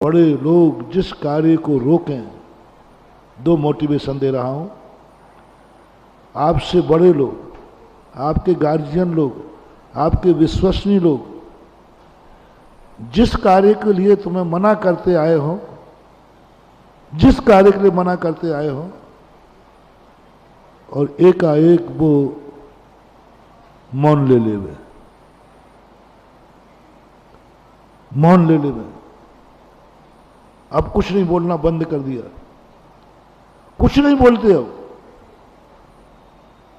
बड़े लोग जिस कार्य को रोकें, दो मोटिवेशन दे रहा हूं। आपसे बड़े लोग, आपके गार्जियन लोग, आपके विश्वसनीय लोग जिस कार्य के लिए तुम्हें मना करते आए हो, जिस कार्य के लिए मना करते आए हो, और एकाएक वो मौन ले लेवे, मौन ले लेवे, अब कुछ नहीं बोलना बंद कर दिया, कुछ नहीं बोलते हो।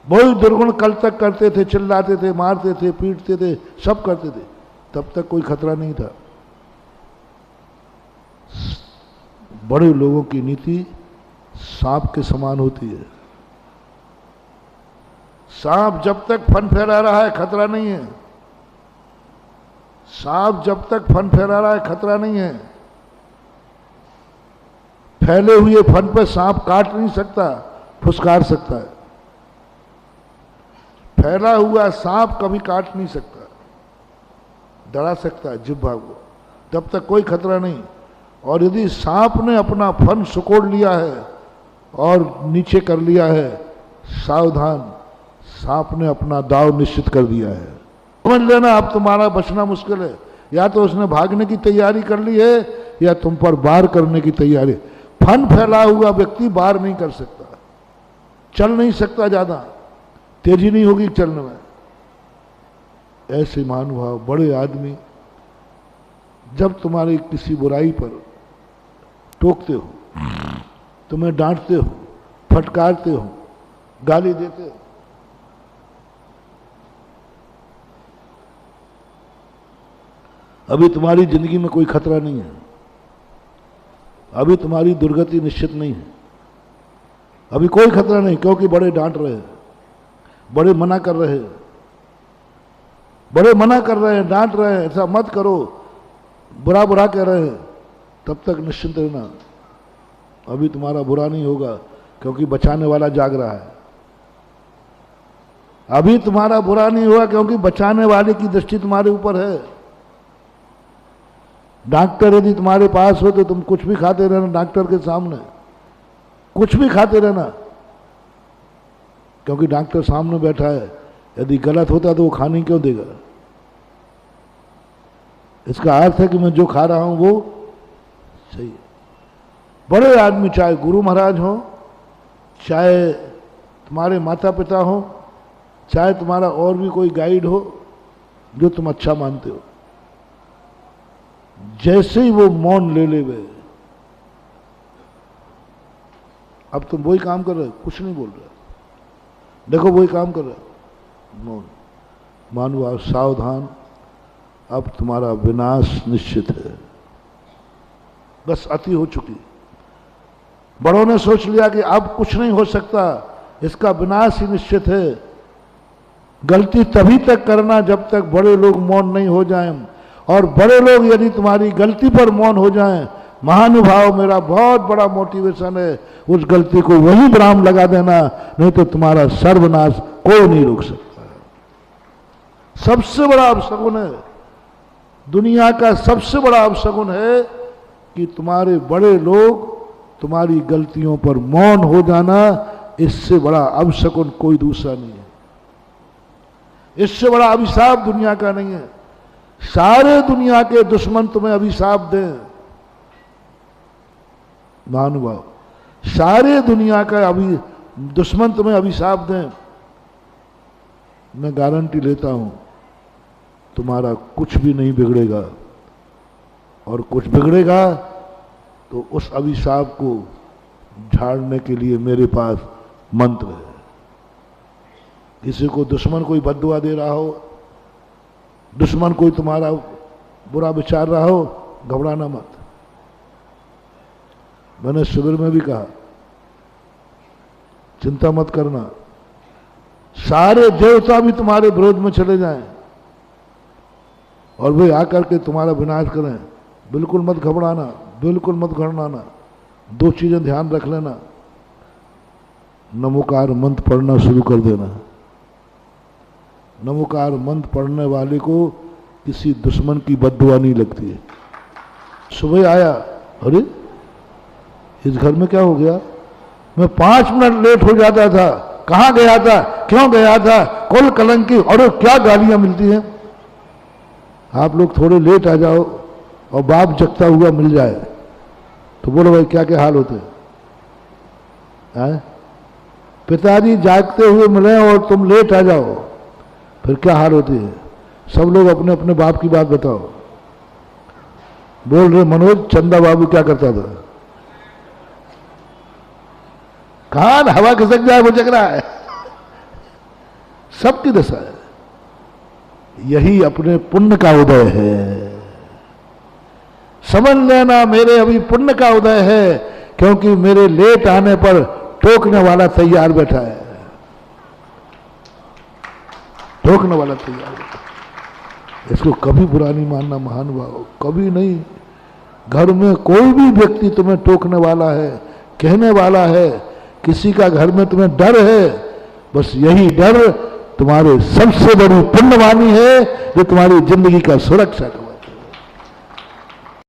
बहुत दुर्गुण कल तक करते थे, चिल्लाते थे, मारते थे, पीटते थे, सब करते थे, तब तक कोई खतरा नहीं था। बड़े लोगों की नीति सांप के समान होती है। सांप जब तक फन फैला रहा है खतरा नहीं है। सांप जब तक फन फैला रहा है खतरा नहीं है। फैले हुए फन पर सांप काट नहीं सकता, फुसकार सकता है। फैला हुआ सांप कभी काट नहीं सकता, डरा सकता है जिह्वा को, तब तक कोई खतरा नहीं। और यदि सांप ने अपना फन सुकोड़ लिया है और नीचे कर लिया है, सावधान, सांप ने अपना दाव निश्चित कर दिया है। समझ लेना अब तुम्हारा बचना मुश्किल है। या तो उसने भागने की तैयारी कर ली है या तुम पर वार करने की तैयारी। फन फैला हुआ व्यक्ति वार नहीं कर सकता, चल नहीं सकता, ज्यादा तेजी नहीं होगी चलने में। ऐसे महानुभाव बड़े आदमी जब तुम्हारी किसी बुराई पर टोकते हो, तुम्हें डांटते हो, फटकारते हो, गाली देते हो, अभी तुम्हारी जिंदगी में कोई खतरा नहीं है, अभी तुम्हारी दुर्गति निश्चित नहीं है, अभी कोई खतरा नहीं, क्योंकि बड़े डांट रहे हैं, बड़े मना कर रहे हैं, बड़े मना कर रहे हैं, डांट रहे हैं, ऐसा मत करो, बुरा बुरा कह रहे हैं। तब तक निश्चिंत रहना, अभी तुम्हारा बुरा नहीं होगा, क्योंकि बचाने वाला जाग रहा है। अभी तुम्हारा बुरा नहीं हुआ क्योंकि बचाने वाले की दृष्टि तुम्हारे ऊपर है। डॉक्टर यदि तुम्हारे पास हो तो तुम कुछ भी खाते रहना, डॉक्टर के सामने कुछ भी खाते रहना, क्योंकि डॉक्टर सामने बैठा है। यदि गलत होता तो वो खाने क्यों देगा? इसका अर्थ है कि मैं जो खा रहा हूं वो सही है। बड़े आदमी, चाहे गुरु महाराज हो, चाहे तुम्हारे माता पिता हो, चाहे तुम्हारा और भी कोई गाइड हो जो तुम अच्छा मानते हो, जैसे ही वो मौन ले ले वे, अब तुम वही काम कर रहे हो, कुछ नहीं बोल रहे, देखो वही काम कर रहे हो, मौन। मानो सावधान, अब तुम्हारा विनाश निश्चित है। बस अति हो चुकी। बड़ों ने सोच लिया कि अब कुछ नहीं हो सकता, इसका विनाश ही निश्चित है। गलती तभी तक करना जब तक बड़े लोग मौन नहीं हो जाएं, और बड़े लोग यदि तुम्हारी गलती पर मौन हो जाएं, महानुभाव, मेरा बहुत बड़ा मोटिवेशन है, उस गलती को वही विराम लगा देना, नहीं तो तुम्हारा सर्वनाश कोई नहीं रोक सकता। सबसे बड़ा अपशगुन है, दुनिया का सबसे बड़ा अपशगुन है कि तुम्हारे बड़े लोग तुम्हारी गलतियों पर मौन हो जाना। इससे बड़ा अपशगुन कोई दूसरा नहीं है, इससे बड़ा अभिशाप दुनिया का नहीं है। सारे दुनिया के दुश्मन तुम्हें अभिशाप दें, महानुभाव, सारे दुनिया का दुश्मन तुम्हें अभिशाप दें, मैं गारंटी लेता हूं तुम्हारा कुछ भी नहीं बिगड़ेगा। और कुछ बिगड़ेगा तो उस अभिशाप को झाड़ने के लिए मेरे पास मंत्र है। किसी को दुश्मन कोई बद्दुआ दे रहा हो, दुश्मन कोई तुम्हारा बुरा विचार रहा हो, घबराना मत। मैंने शिविर में भी कहा, चिंता मत करना, सारे देवता भी तुम्हारे विरोध में चले जाएं और वे आकर के तुम्हारा विनाश करें, बिल्कुल मत घबराना, बिल्कुल मत घबराना। दो चीजें ध्यान रख लेना, नमोकार मंत्र पढ़ना शुरू कर देना। नमोकार मंत्र पढ़ने वाले को किसी दुश्मन की बद्दुआ नहीं लगती है। सुबह आया अरे इस घर में क्या हो गया, मैं 5 मिनट लेट हो जाता था, कहाँ गया था, क्यों गया था, कुल कलंकी, और क्या गालियां मिलती हैं। आप लोग थोड़े लेट आ जाओ और बाप जगता हुआ मिल जाए तो बोलो भाई क्या क्या हाल होते हैं। पिताजी जागते हुए मिले और तुम लेट आ जाओ फिर क्या हाल होती है। सब लोग अपने अपने बाप की बात बताओ। बोल रहे मनोज चंदा बाबू क्या करता था, कान हवा खिसक जाए वो जग रहा है। सबकी दशा है। यही अपने पुण्य का उदय है। समझ लेना मेरे अभी पुण्य का उदय है, क्योंकि मेरे लेट आने पर टोकने वाला तैयार बैठा है। टोकने वाला तैयार बैठा है। इसको कभी बुरा नहीं मानना महानुभाव, कभी नहीं। घर में कोई भी व्यक्ति तुम्हें टोकने वाला है, कहने वाला है, किसी का घर में तुम्हें डर है, बस यही डर तुम्हारे सबसे बड़ी पुण्यवानी है जो तुम्हारी जिंदगी का सुरक्षा